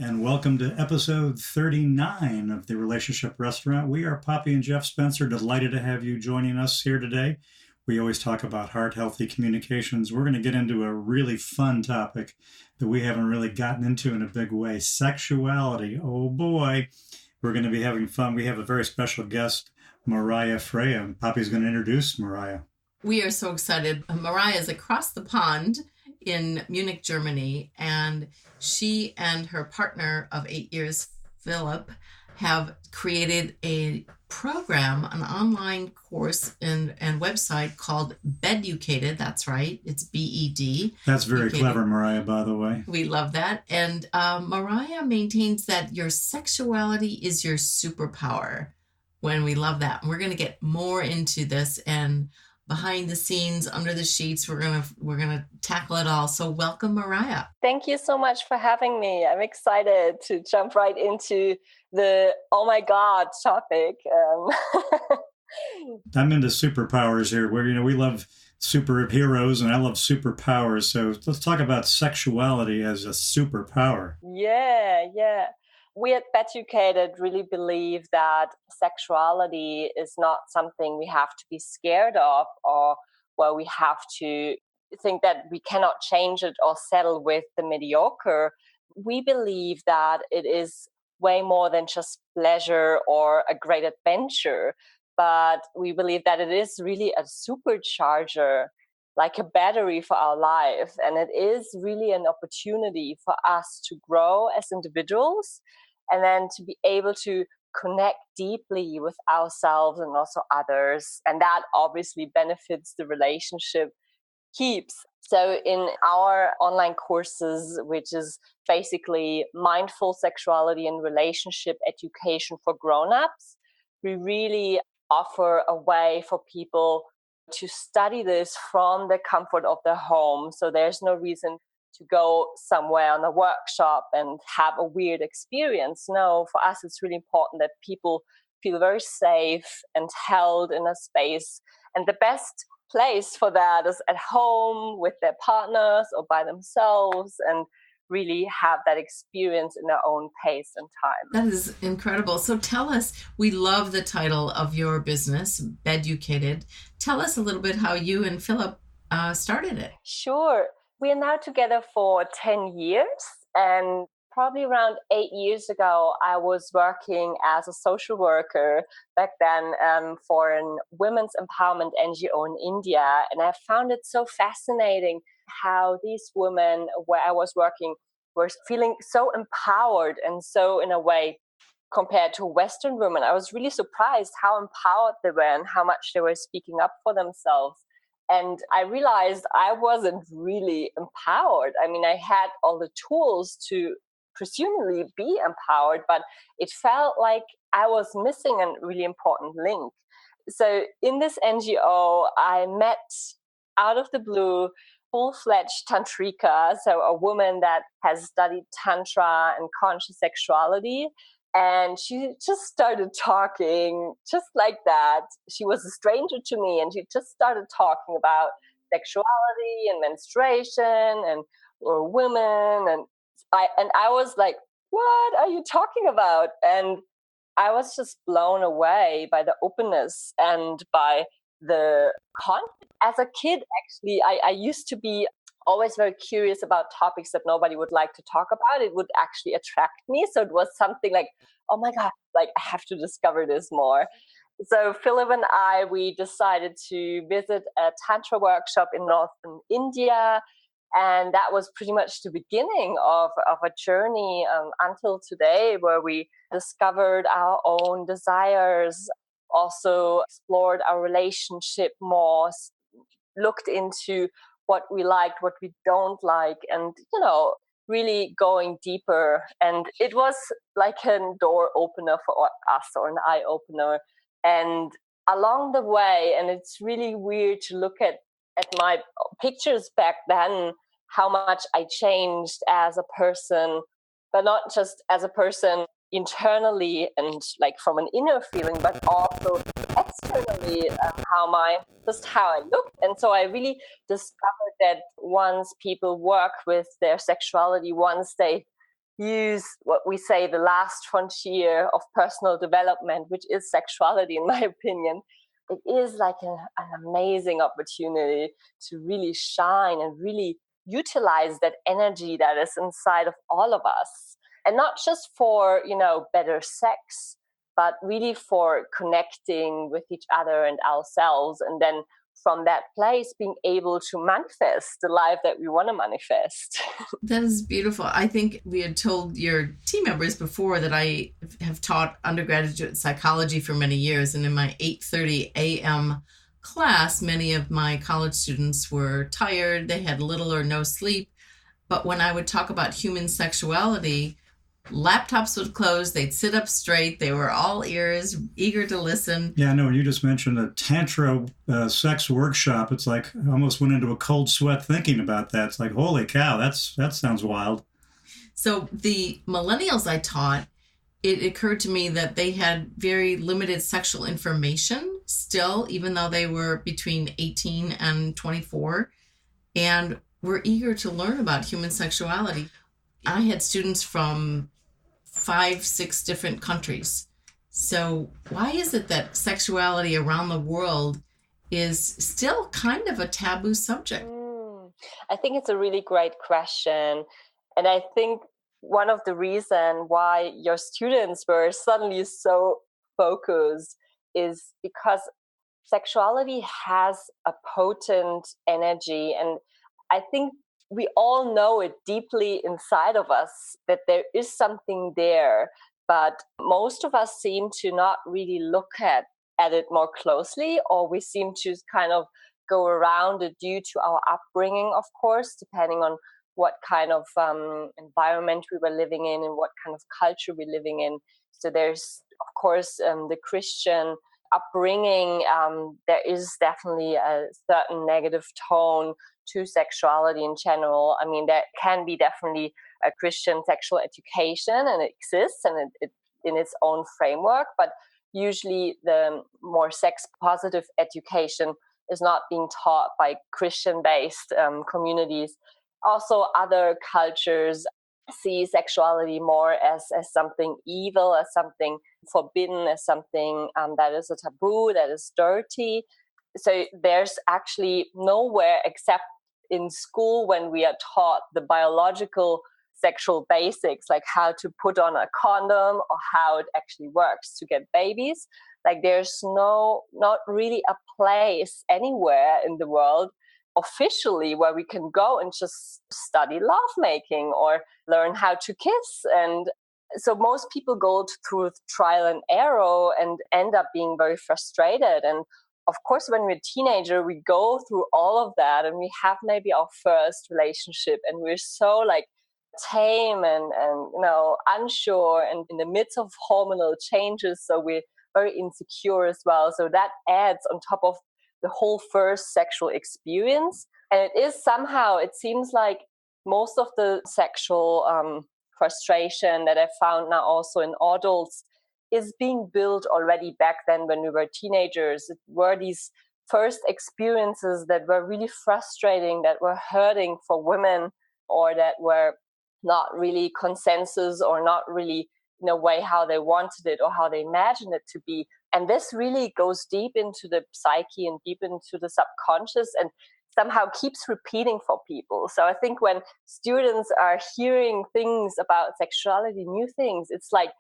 and welcome to episode 39 of the Relationship Restaurant. We are Poppy and Jeff Spencer, delighted to have you joining us here today. We always talk about heart-healthy communications. We're going to get into a really fun topic that we haven't really gotten into in a big way, sexuality. Oh boy, we're going to be having fun. We have a very special guest, Mariah Freya. Poppy's going to introduce Mariah. We are so excited. Mariah is across the pond in Munich, Germany, and she and her partner of 8 years, Philip, have created a program, an online course and website called Beducated. That's right. It's BED. That's very clever, Mariah, by the way. We love that. And Mariah maintains that your sexuality is your superpower. When we love that. And we're going to get more into this, and behind the scenes, under the sheets, we're gonna tackle it all. So welcome, Mariah. Thank you so much for having me. I'm excited to jump right into the oh my god topic. I'm into superpowers here. Where we love superheroes, and I love superpowers. So let's talk about sexuality as a superpower. Yeah. We at Beducated really believe that sexuality is not something we have to be scared of, or where we have to think that we cannot change it or settle with the mediocre. We believe that it is way more than just pleasure or a great adventure, but we believe that it is really a supercharger, like a battery for our life. And it is really an opportunity for us to grow as individuals, and then to be able to connect deeply with ourselves and also others. And that obviously benefits the relationship keeps. So in our online courses, which is basically mindful sexuality and relationship education for grown-ups, we really offer a way for people to study this from the comfort of their home. So there's no reason to go somewhere on a workshop and have a weird experience. No, for us, it's really important that people feel very safe and held in a space. And the best place for that is at home with their partners or by themselves, and really have that experience in their own pace and time. That is incredible. So tell us, we love the title of your business, Beducated. Tell us a little bit how you and Philip started it. Sure. We are now together for 10 years, and probably around 8 years ago, I was working as a social worker back then for a women's empowerment NGO in India. And I found it so fascinating how these women where I was working were feeling so empowered, and so in a way compared to Western women, I was really surprised how empowered they were and how much they were speaking up for themselves. And I realized I wasn't really empowered. I mean, I had all the tools to presumably be empowered, but it felt like I was missing a really important link. So in this NGO, I met out of the blue full-fledged tantrika, so a woman that has studied tantra and conscious sexuality. And she just started talking just like that. She was a stranger to me, and she just started talking about sexuality and menstruation and women. And I was like, what are you talking about? And I was just blown away by the openness and by the confidence. As a kid, actually, I used to be always very curious about topics that nobody would like to talk about. It would actually attract me. So it was something like, oh my God, like I have to discover this more. So Philip and I, we decided to visit a Tantra workshop in northern India. And that was pretty much the beginning of a journey until today, where we discovered our own desires, also explored our relationship more, looked into what we liked, what we don't like, and, really going deeper. And it was like a door opener for us, or an eye opener. And along the way, and it's really weird to look at my pictures back then, how much I changed as a person, but not just as a person internally and like from an inner feeling, but also externally, how I look. And so I really discovered that once people work with their sexuality, once they use what we say the last frontier of personal development, which is sexuality, in my opinion, it is like an amazing opportunity to really shine and really utilize that energy that is inside of all of us. And not just for, better sex, but really for connecting with each other and ourselves. And then from that place, being able to manifest the life that we want to manifest. That is beautiful. I think we had told your team members before that I have taught undergraduate psychology for many years. And in my 8:30 a.m. class, many of my college students were tired. They had little or no sleep. But when I would talk about human sexuality, laptops would close, they'd sit up straight, they were all ears, eager to listen. Yeah, I know. You just mentioned a Tantra sex workshop. It's like I almost went into a cold sweat thinking about that. It's like, holy cow, that sounds wild. So the millennials I taught, it occurred to me that they had very limited sexual information still, even though they were between 18 and 24, and were eager to learn about human sexuality. I had students from 5-6 different countries. So why is it that sexuality around the world is still kind of a taboo subject? I think it's a really great question. And I think one of the reasons why your students were suddenly so focused is because sexuality has a potent energy. And I think we all know it deeply inside of us that there is something there, but most of us seem to not really look at it more closely, or we seem to kind of go around it due to our upbringing, of course, depending on what kind of environment we were living in and what kind of culture we're living in. So there's, of course, the Christian upbringing. There is definitely a certain negative tone to sexuality in general. I mean, there can be definitely a Christian sexual education, and it exists, and it in its own framework, but usually the more sex positive education is not being taught by Christian-based communities. Also, other cultures see sexuality more as something evil, as something forbidden, as something that is a taboo, that is dirty. So there's actually nowhere except in school when we are taught the biological sexual basics, like how to put on a condom or how it actually works to get babies. Like there's not really a place anywhere in the world officially where we can go and just study lovemaking or learn how to kiss. And so most people go through trial and error and end up being very frustrated. And of course, when we're a teenager, we go through all of that and we have maybe our first relationship and we're so like tame and unsure and in the midst of hormonal changes. So we're very insecure as well. So that adds on top of the whole first sexual experience. And it is somehow, it seems like most of the sexual frustration that I found now also in adults is being built already back then when we were teenagers. It were these first experiences that were really frustrating, that were hurting for women, or that were not really consensus or not really in a way how they wanted it or how they imagined it to be. And this really goes deep into the psyche and deep into the subconscious and somehow keeps repeating for people. So I think when students are hearing things about sexuality, new things, it's like,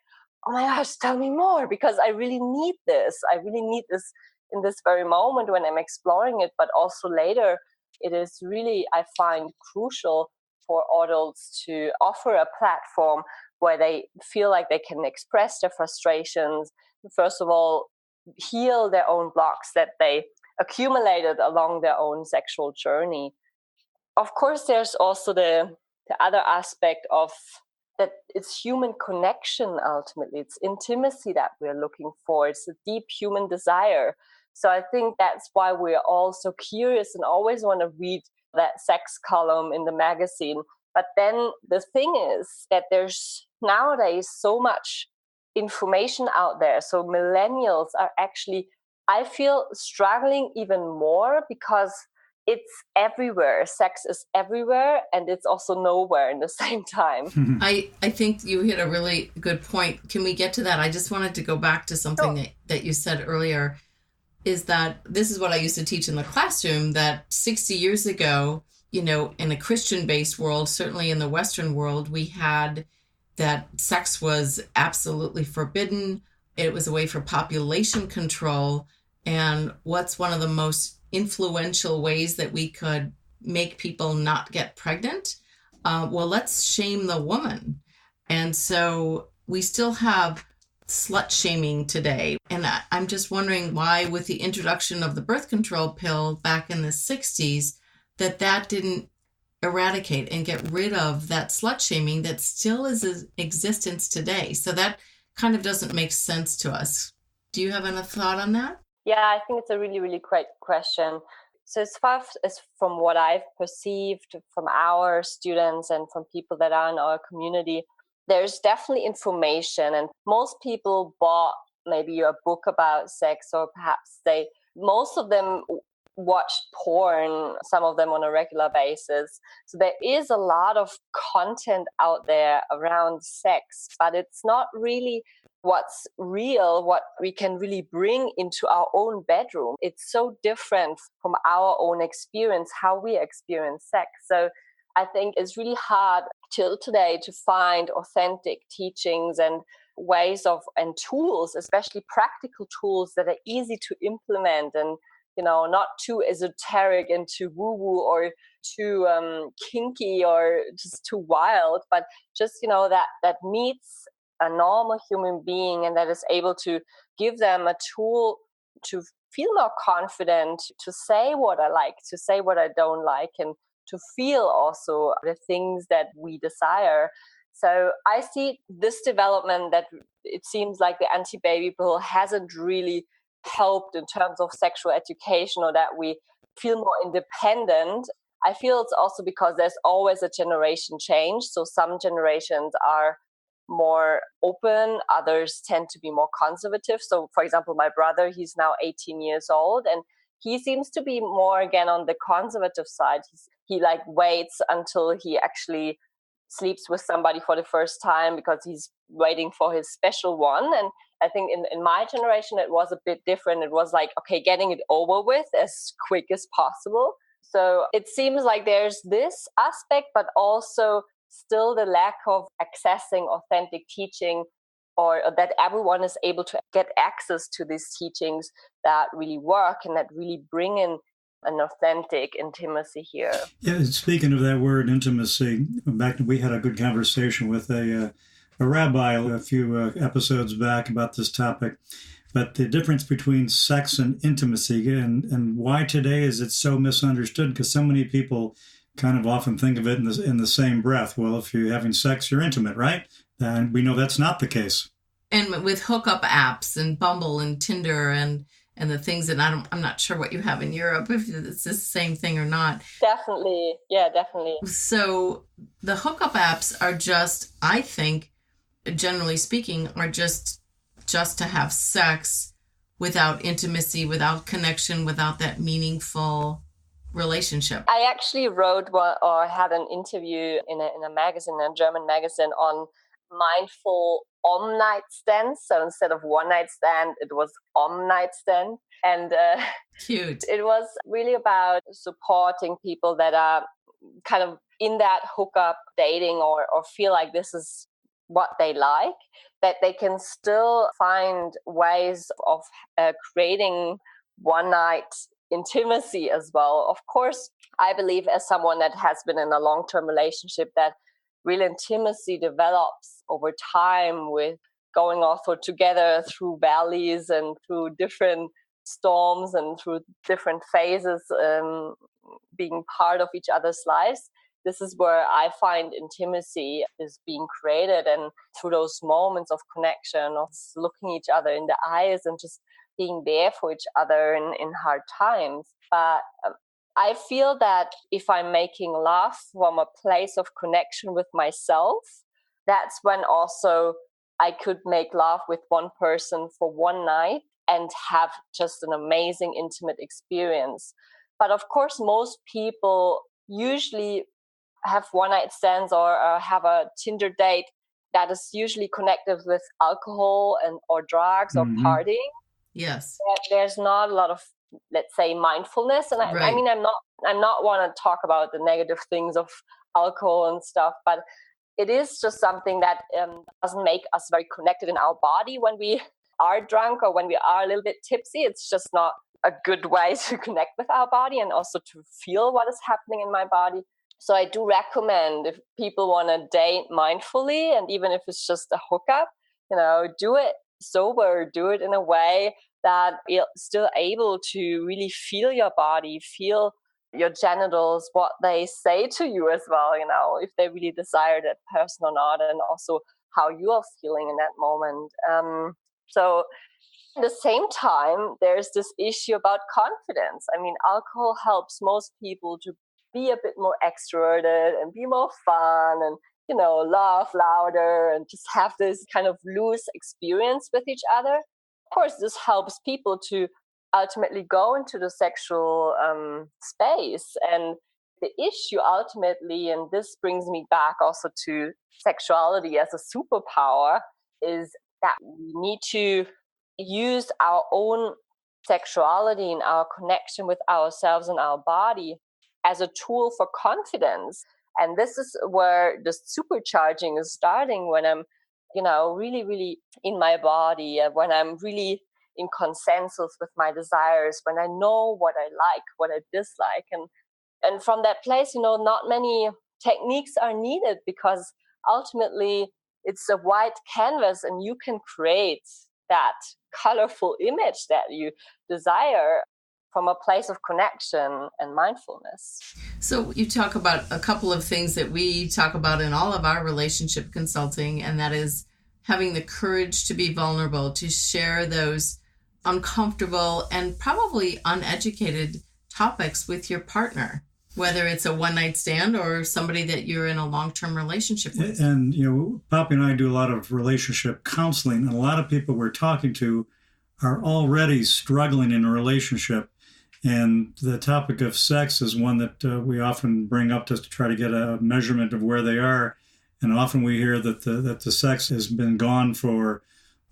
oh my gosh, tell me more, because I really need this. I really need this in this very moment when I'm exploring it, but also later. It is really, I find, crucial for adults to offer a platform where they feel like they can express their frustrations. First of all, heal their own blocks that they accumulated along their own sexual journey. Of course, there's also the other aspect of that it's human connection ultimately. It's intimacy that we're looking for. It's a deep human desire. So I think that's why we're all so curious and always want to read that sex column in the magazine. But then the thing is that there's nowadays so much information out there. So millennials are actually, I feel, struggling even more because it's everywhere. Sex is everywhere, and it's also nowhere in the same time. I think you hit a really good point. Can we get to that? I just wanted to go back to something that you said earlier, is that this is what I used to teach in the classroom, that 60 years ago, in a Christian-based world, certainly in the Western world, we had that sex was absolutely forbidden. It was a way for population control. And what's one of the most influential ways that we could make people not get pregnant? Well, let's shame the woman. And so we still have slut shaming today. And I'm just wondering why, with the introduction of the birth control pill back in the 60s, that didn't eradicate and get rid of that slut shaming that still is in existence today. So that kind of doesn't make sense to us. Do you have any thought on that? Yeah, I think it's a really, really great question. So as far as from what I've perceived from our students and from people that are in our community, there's definitely information, and most people bought maybe a book about sex, or perhaps most of them watched porn, some of them on a regular basis. So there is a lot of content out there around sex, but it's not really what's real, what we can really bring into our own bedroom. It's so different from our own experience, how we experience sex. So I think it's really hard till today to find authentic teachings and ways and tools, especially practical tools that are easy to implement and, not too esoteric and too woo-woo or too kinky or just too wild, but just, that meets a normal human being and that is able to give them a tool to feel more confident, to say what I like, to say what I don't like, and to feel also the things that we desire. So I see this development that it seems like the anti-baby pill hasn't really helped in terms of sexual education, or that we feel more independent. I feel it's also because there's always a generation change. So some generations are more open, others tend to be more conservative. So for example, my brother, he's now 18 years old, and he seems to be more again on the conservative side. He waits until he actually sleeps with somebody for the first time because he's waiting for his special one. And I think in my generation, it was a bit different. It was like, okay, getting it over with as quick as possible. So it seems like there's this aspect, but also still the lack of accessing authentic teaching, or that everyone is able to get access to these teachings that really work and that really bring in an authentic intimacy here. Yeah, speaking of that word intimacy, we had a good conversation with a rabbi a few episodes back about this topic. But the difference between sex and intimacy, and why today is it so misunderstood, because so many people kind of often think of it in the same breath. Well, if you're having sex, you're intimate, right? And we know that's not the case. And with hookup apps and Bumble and Tinder and the things that I'm not sure what you have in Europe, if it's the same thing or not. Definitely. Yeah, definitely. So the hookup apps are just, I think, generally speaking, are just to have sex without intimacy, without connection, without that meaningful relationship. I actually wrote or had an interview in a magazine, a German magazine, on mindful night stands. So instead of one night stand, it was night stand. And cute. It was really about supporting people that are kind of in that hookup dating or feel like this is what they like, that they can still find ways of creating one night intimacy as well. Of course, I believe, as someone that has been in a long-term relationship, that real intimacy develops over time, with going also together through valleys and through different storms and through different phases, being part of each other's lives. This is where I find intimacy is being created, and through those moments of connection, of looking each other in the eyes and just being there for each other in hard times. But I feel that if I'm making love from a place of connection with myself, that's when also I could make love with one person for one night and have just an amazing intimate experience. But of course, most people usually have one night stands or have a Tinder date that is usually connected with alcohol and or drugs or Mm-hmm. partying. Yes. There's not a lot of, let's say, mindfulness. And I mean, I'm not want to talk about the negative things of alcohol and stuff, but it is just something that doesn't make us very connected in our body when we are drunk or when we are a little bit tipsy. It's just not a good way to connect with our body and also to feel what is happening in my body. So I do recommend, if people want to date mindfully, and even if it's just a hookup, do it sober, do it in a way that you're still able to really feel your body, feel your genitals, what they say to you as well, if they really desire that person or not, and also how you are feeling in that moment. So at the same time, there's this issue about confidence. I mean, alcohol helps most people to be a bit more extroverted and be more fun and, laugh louder and just have this kind of loose experience with each other. Of course, this helps people to ultimately go into the sexual space. And the issue ultimately, and this brings me back also to sexuality as a superpower, is that we need to use our own sexuality and our connection with ourselves and our body as a tool for confidence. And this is where the supercharging is starting, when I'm, really, really in my body, when I'm really in consensus with my desires, when I know what I like, what I dislike. And from that place, not many techniques are needed, because ultimately it's a white canvas and you can create that colorful image that you desire from a place of connection and mindfulness. So you talk about a couple of things that we talk about in all of our relationship consulting, and that is having the courage to be vulnerable, to share those uncomfortable and probably uneducated topics with your partner, whether it's a one-night stand or somebody that you're in a long-term relationship with. And, Poppy and I do a lot of relationship counseling, and a lot of people we're talking to are already struggling in a relationship. And the topic of sex is one that we often bring up just to try to get a measurement of where they are. And often we hear that the sex has been gone for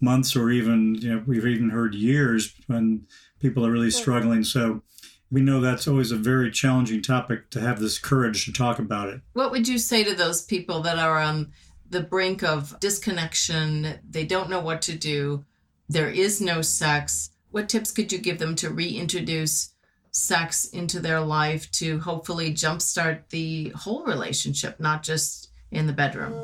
months, or even, we've even heard years, when people are really struggling. So we know that's always a very challenging topic, to have this courage to talk about it. What would you say to those people that are on the brink of disconnection? They don't know what to do. There is no sex. What tips could you give them to reintroduce sex into their life, to hopefully jumpstart the whole relationship, not just in the bedroom?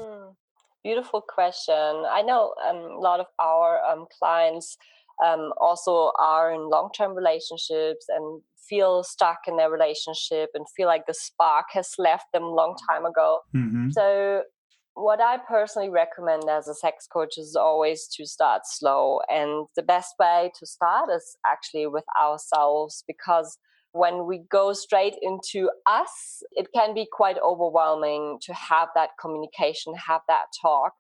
Beautiful question. I know a lot of our clients also are in long-term relationships and feel stuck in their relationship and feel like the spark has left them a long time ago. Mm-hmm. So what I personally recommend as a sex coach is always to start slow. And the best way to start is actually with ourselves, because when we go straight into us, it can be quite overwhelming to have that communication, have that talk.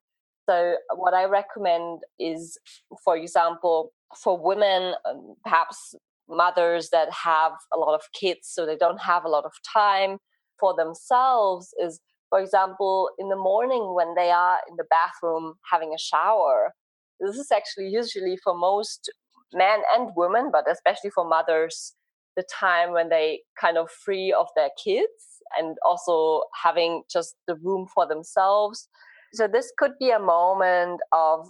So what I recommend is, for example, for women, perhaps mothers that have a lot of kids, so they don't have a lot of time for themselves, is, for example, in the morning when they are in the bathroom having a shower. This is actually usually for most men and women, but especially for mothers, the time when they kind of free of their kids and also having just the room for themselves. So this could be a moment of,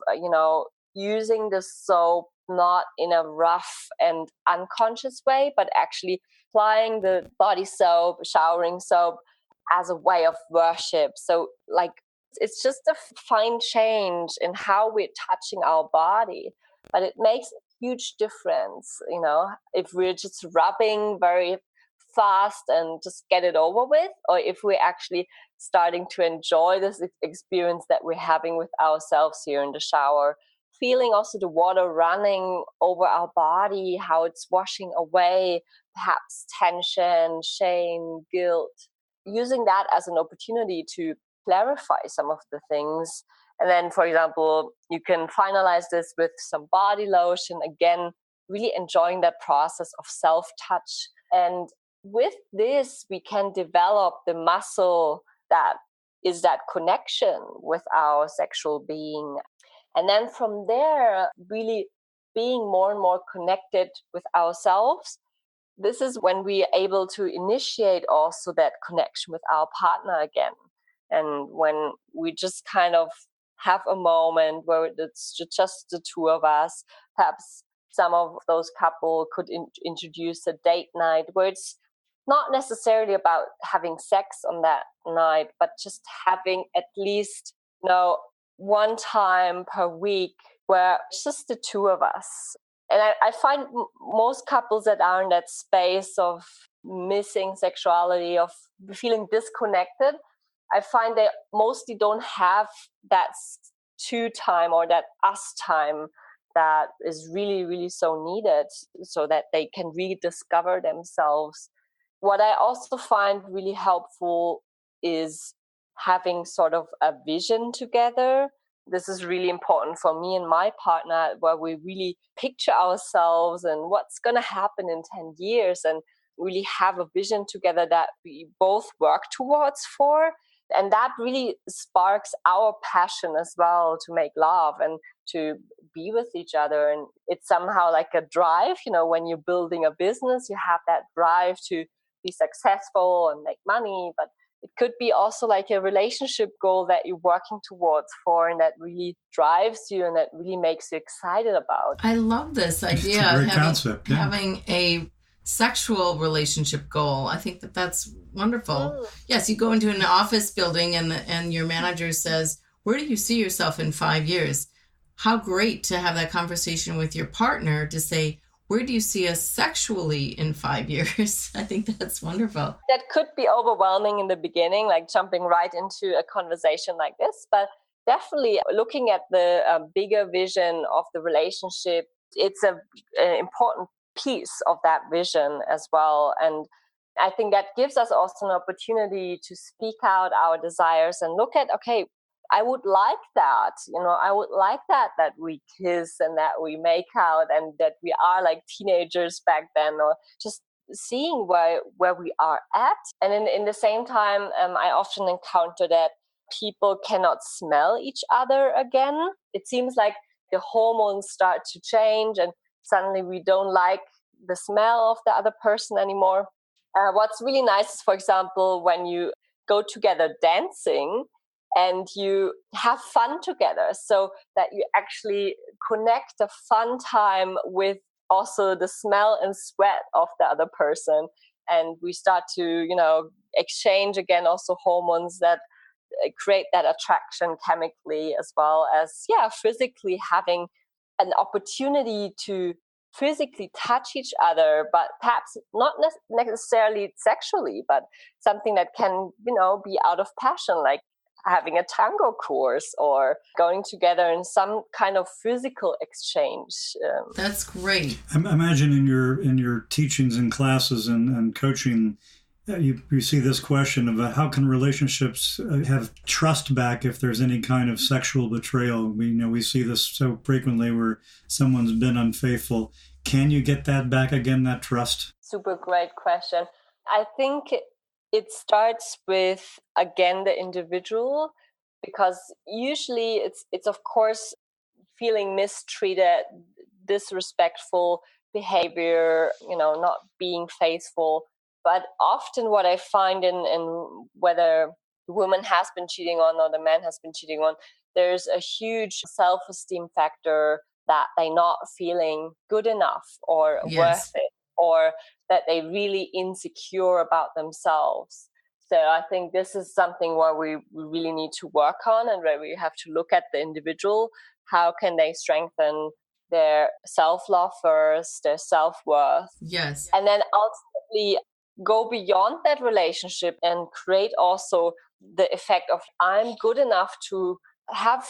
using the soap not in a rough and unconscious way, but actually applying the body soap, showering soap as a way of worship. So like, it's just a fine change in how we're touching our body, but it makes a huge difference, if we're just rubbing very fast and just get it over with, or if we're actually starting to enjoy this experience that we're having with ourselves here in the shower, feeling also the water running over our body, how it's washing away perhaps tension, shame, guilt, using that as an opportunity to clarify some of the things. And then, for example, you can finalize this with some body lotion, again, really enjoying that process of self-touch. And with this, we can develop the muscle that is that connection with our sexual being. And then from there, really being more and more connected with ourselves. This is when we are able to initiate also that connection with our partner again. And when we just kind of have a moment where it's just the two of us, perhaps some of those couple could introduce a date night where it's not necessarily about having sex on that night, but just having at least, one time per week where it's just the two of us. And I find most couples that are in that space of missing sexuality, of feeling disconnected, I find they mostly don't have that two time or that us time that is really, really so needed so that they can rediscover themselves. What I also find really helpful is having sort of a vision together. This is really important for me and my partner, where we really picture ourselves and what's going to happen in 10 years and really have a vision together that we both work towards for. And that really sparks our passion as well to make love and to be with each other. And it's somehow like a drive, when you're building a business, you have that drive to be successful and make money, but it could be also like a relationship goal that you're working towards for and that really drives you and that really makes you excited about. I love this idea of having a sexual relationship goal. I think that's wonderful. Yes, you go into an office building and your manager says, where do you see yourself in 5 years? How great to have that conversation with your partner to say, where do you see us sexually in 5 years? I think that's wonderful. That could be overwhelming in the beginning, like jumping right into a conversation like this, but definitely looking at the bigger vision of the relationship, it's an important piece of that vision as well. And I think that gives us also an opportunity to speak out our desires and look at, okay, I would like that, I would like that we kiss and that we make out and that we are like teenagers back then, or just seeing where we are at. And in the same time, I often encounter that people cannot smell each other again. It seems like the hormones start to change and suddenly we don't like the smell of the other person anymore. What's really nice is, for example, when you go together dancing, and you have fun together so that you actually connect a fun time with also the smell and sweat of the other person. And we start to, exchange again also hormones that create that attraction chemically, as well as, physically having an opportunity to physically touch each other, but perhaps not necessarily sexually, but something that can, be out of passion, like having a tango course or going together in some kind of physical exchange. That's great. I imagine in your teachings and classes and coaching, you see this question of how can relationships have trust back if there's any kind of sexual betrayal. We see this so frequently where someone's been unfaithful. Can you get that back again, that trust? Super great question. I think it starts with, again, the individual, because usually it's of course feeling mistreated, disrespectful behavior, not being faithful. But often what I find in whether the woman has been cheating on or the man has been cheating on, there's a huge self-esteem factor that they're not feeling good enough or worth it, or that they're really insecure about themselves. So I think this is something where we really need to work on, and where we have to look at the individual. How can they strengthen their self-love first, their self-worth? Yes. And then ultimately go beyond that relationship and create also the effect of, I'm good enough to have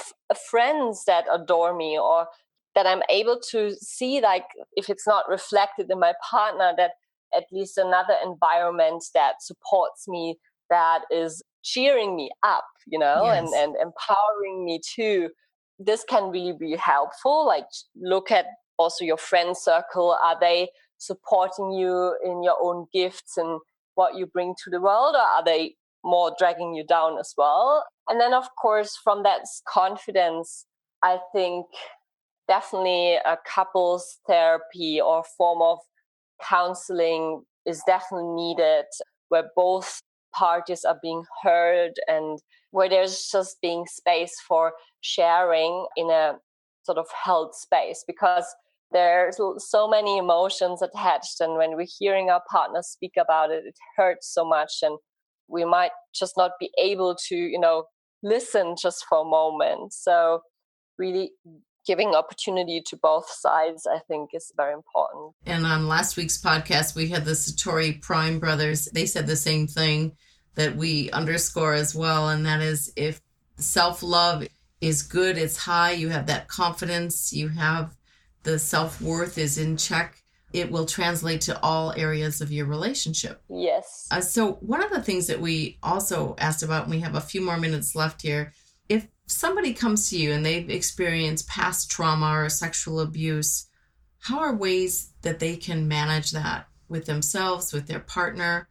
friends that adore me, or that I'm able to see, like, if it's not reflected in my partner, that at least another environment that supports me, that is cheering me up, and empowering me too. This can really be helpful. Like, look at also your friend circle. Are they supporting you in your own gifts and what you bring to the world, or are they more dragging you down as well? And then, of course, from that confidence, I think definitely a couples therapy or form of counseling is definitely needed, where both parties are being heard and where there's just being space for sharing in a sort of held space, because there's so many emotions attached, and when we're hearing our partners speak about it, it hurts so much, and we might just not be able to listen just for a moment. So really giving opportunity to both sides, I think, is very important. And on last week's podcast, we had the Satori Prime brothers. They said the same thing that we underscore as well, and that is, if self-love is good, it's high, you have that confidence, you have the self-worth is in check, it will translate to all areas of your relationship. Yes. So one of the things that we also asked about, and we have a few more minutes left here, if somebody comes to you and they've experienced past trauma or sexual abuse, how are ways that they can manage that with themselves, with their partner?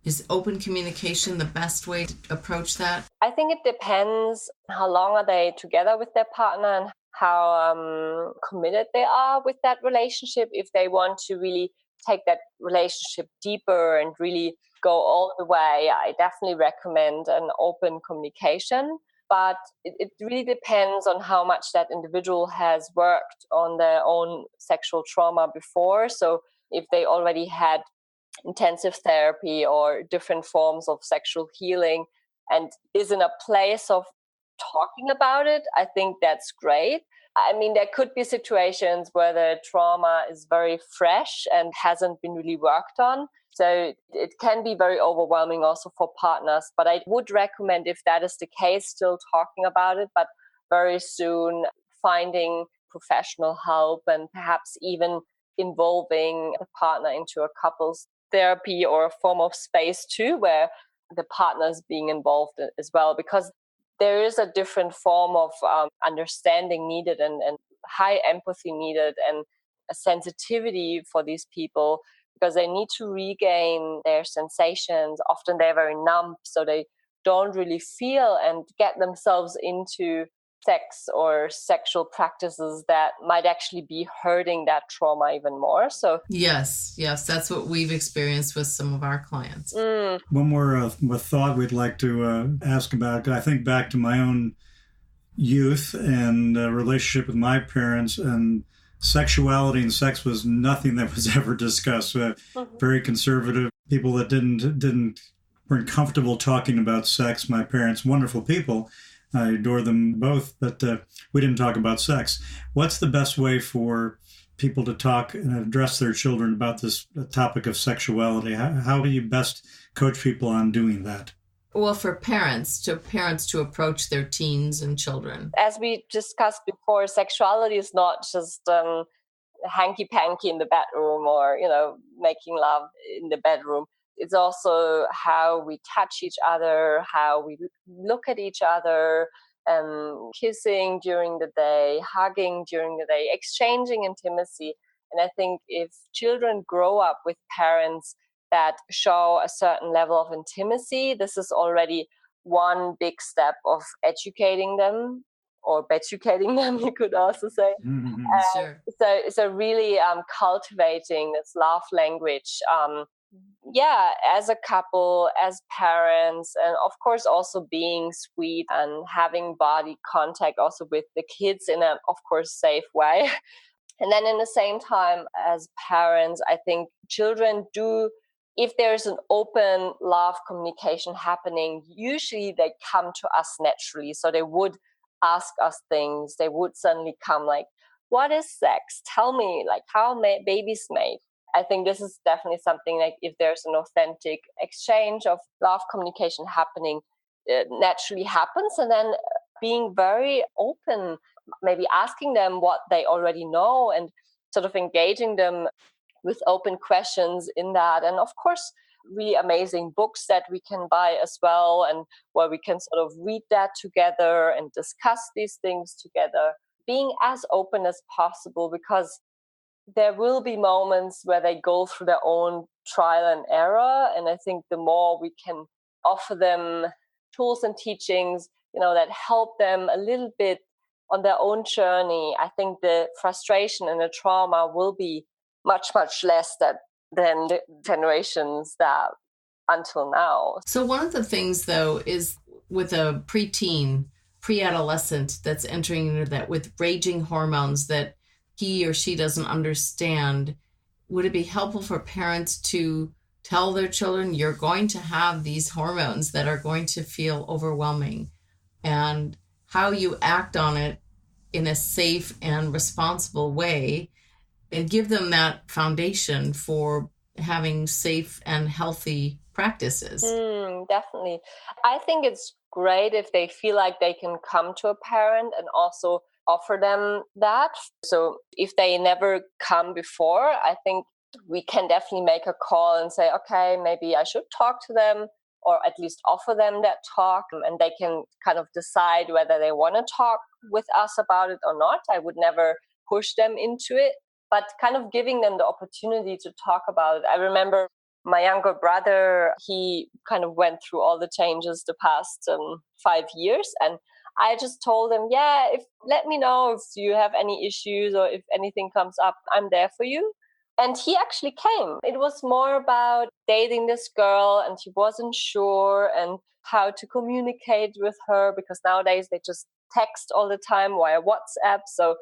Is open communication the best way to approach that? I think it depends how long are they together with their partner and how committed they are with that relationship. If they want to really take that relationship deeper and really go all the way, I definitely recommend an open communication. But it really depends on how much that individual has worked on their own sexual trauma before. So if they already had intensive therapy or different forms of sexual healing and is in a place of talking about it, I think that's great. I mean, there could be situations where the trauma is very fresh and hasn't been really worked on. So it can be very overwhelming also for partners. But I would recommend, if that is the case, still talking about it, but very soon finding professional help and perhaps even involving the partner into a couples therapy or a form of space too, where the partner is being involved as well, because there is a different form of understanding needed and high empathy needed and a sensitivity for these people, because they need to regain their sensations. Often they're very numb, so they don't really feel and get themselves into sex or sexual practices that might actually be hurting that trauma even more. So yes, that's what we've experienced with some of our clients. One more thought we'd like to ask about. I think back to my own youth and relationship with my parents, and sexuality and sex was nothing that was ever discussed. Very conservative people that weren't comfortable talking about sex. My parents, wonderful people. I adore them both, but we didn't talk about sex. What's the best way for people to talk and address their children about this topic of sexuality? How do you best coach people on doing that? Well, for parents to approach their teens and children. As we discussed before, sexuality is not just hanky-panky in the bedroom or, making love in the bedroom. It's also how we touch each other, how we look at each other, kissing during the day, hugging during the day, exchanging intimacy. And I think if children grow up with parents that show a certain level of intimacy, this is already one big step of educating them, or beducating them, you could also say. Mm-hmm. Sure. So really cultivating this love language, as a couple, as parents, and of course also being sweet and having body contact also with the kids in a, of course, safe way. And then in the same time, as parents, I think children do, if there's an open love communication happening, usually they come to us naturally. So they would ask us things. They would suddenly come like, what is sex? Tell me, like, how babies made. I think this is definitely something like, if there's an authentic exchange of love communication happening, it naturally happens. And then being very open, maybe asking them what they already know and sort of engaging them with open questions in that. And of course, really amazing books that we can buy as well, and where we can sort of read that together and discuss these things together, being as open as possible, because there will be moments where they go through their own trial and error. And I think the more we can offer them tools and teachings, that help them a little bit on their own journey, I think the frustration and the trauma will be much, much less than the generations that until now. So one of the things, though, is with a preteen, pre-adolescent that's entering into that with raging hormones that he or she doesn't understand, would it be helpful for parents to tell their children, you're going to have these hormones that are going to feel overwhelming, and how you act on it in a safe and responsible way, and give them that foundation for having safe and healthy practices? Definitely. I think it's great if they feel like they can come to a parent and also offer them that. So if they never come before, I think we can definitely make a call and say, okay, maybe I should talk to them, or at least offer them that talk, and they can kind of decide whether they want to talk with us about it or not. I would never push them into it, but kind of giving them the opportunity to talk about it. I remember my younger brother, he kind of went through all the changes the past 5 years. And I just told him, let me know if you have any issues or if anything comes up, I'm there for you. And he actually came. It was more about dating this girl, and he wasn't sure and how to communicate with her, because nowadays they just text all the time via WhatsApp. So,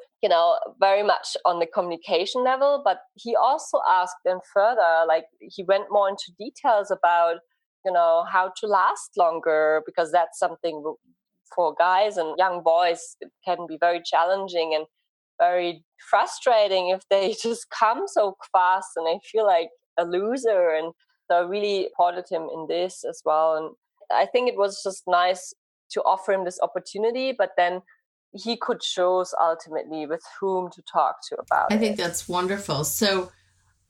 very much on the communication level. But he also asked them further, like he went more into details about, how to last longer, because that's something for guys and young boys, it can be very challenging and very frustrating if they just come so fast and they feel like a loser. And so I really supported him in this as well. And I think it was just nice to offer him this opportunity, but then he could choose ultimately with whom to talk to about it. I think that's wonderful. So,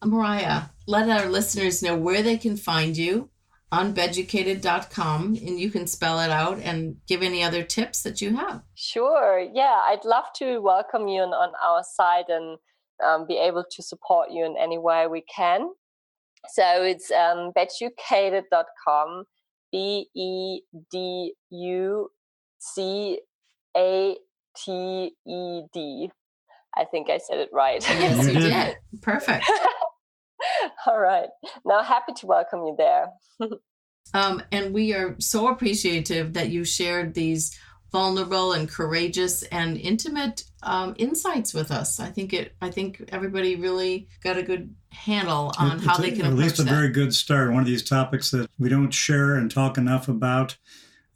Mariah, let our listeners know where they can find you on beducated.com, and you can spell it out and give any other tips that you have. Sure. Yeah, I'd love to welcome you on our side and be able to support you in any way we can. So it's beducated.com, BEDUCATED. I think I said it right. Yes, you did. Perfect. All right. Now, happy to welcome you there. And we are so appreciative that you shared these vulnerable and courageous and intimate insights with us. I think everybody really got a good handle on how they can approach that. At least a very good start. One of these topics that we don't share and talk enough about.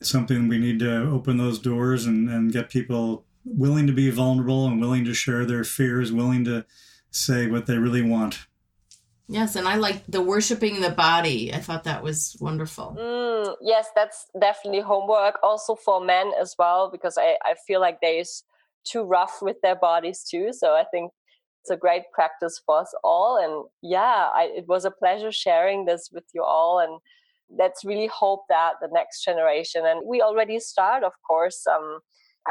It's something we need to open those doors and get people willing to be vulnerable and willing to share their fears, willing to say what they really want. Yes, and I like the worshiping the body. I thought that was wonderful. Yes, that's definitely homework also for men as well, because I feel like they're too rough with their bodies too. So I think it's a great practice for us all. And it was a pleasure sharing this with you all. And let's really hope that the next generation, and we already start, of course,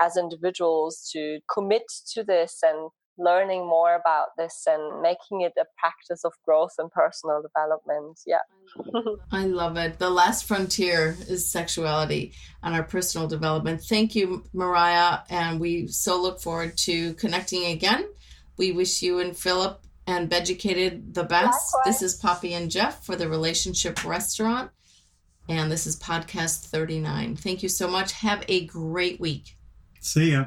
as individuals to commit to this and learning more about this and making it a practice of growth and personal development. Yeah. I love it. The last frontier is sexuality and our personal development. Thank you, Mariah. And we so look forward to connecting again. We wish you and Philip and Beducated the best. Likewise. This is Poppy and Jeff for the Relationship Restaurant. And this is podcast 39. Thank you so much. Have a great week. See ya.